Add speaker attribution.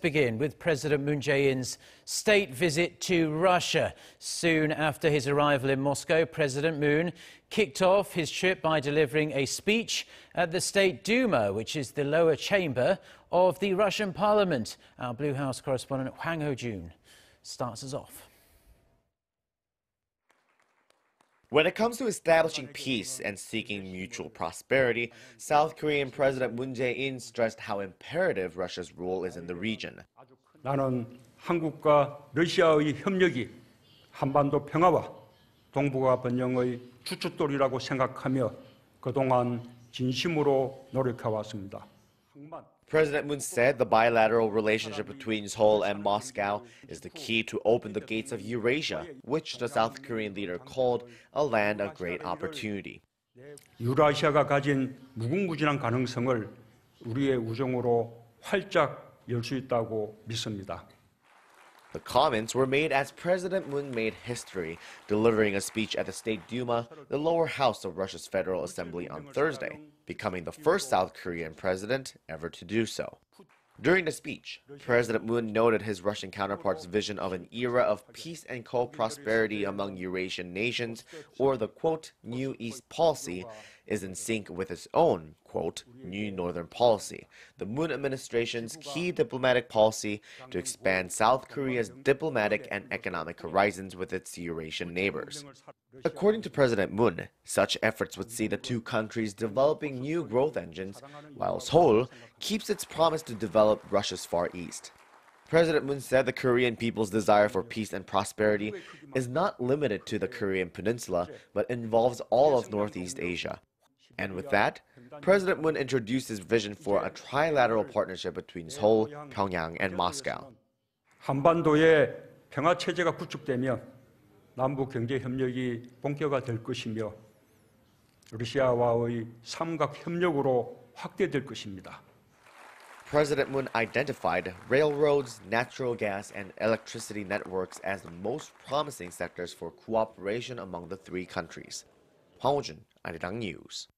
Speaker 1: Begin with President Moon Jae-in's state visit to Russia. Soon after his arrival in Moscow, President Moon kicked off his trip by delivering a speech at the State Duma, which is the lower chamber of the Russian parliament. Our Blue House correspondent Hwang Hojun starts us off.
Speaker 2: When it comes to establishing peace and seeking mutual prosperity, South Korean President Moon Jae-in stressed how imperative Russia's role is in the region.
Speaker 3: 나는 한국과 러시아의 협력이 한반도 평화와 동북아 번영의 주춧돌이라고 생각하며 그동안 진심으로 노력해 왔습니다.
Speaker 2: President Moon said the bilateral relationship between Seoul and Moscow is the key to open the gates of Eurasia, which the South Korean leader called a land of great opportunity.
Speaker 3: 유라시아가 가진 무궁무진한 가능성을 우리의 우정으로 활짝 열 수 있다고 믿습니다.
Speaker 2: The comments were made as President Moon made history, delivering a speech at the State Duma, the lower house of Russia's Federal Assembly on Thursday, becoming the first South Korean president ever to do so. During the speech, President Moon noted his Russian counterpart's vision of an era of peace and co-prosperity among Eurasian nations, or the, quote, New East policy, is in sync with his own, quote, New Northern policy, the Moon administration's key diplomatic policy to expand South Korea's diplomatic and economic horizons with its Eurasian neighbors. According to President Moon, such efforts would see the two countries developing new growth engines, while Seoul keeps its promise to develop Russia's Far East. President Moon said the Korean people's desire for peace and prosperity is not limited to the Korean Peninsula, but involves all of Northeast Asia. And with that, President Moon introduced his vision for a trilateral partnership between Seoul, Pyongyang, and Moscow.
Speaker 3: 한반도의 평화 체제가 구축되며 남북 경제 협력이 본격화될 것이며 러시아와의 삼각 협력으로 확대될 것입니다.
Speaker 2: President Moon identified railroads, natural gas, and electricity networks as the most promising sectors for cooperation among the three countries. Hwang Hojun, Arirang News.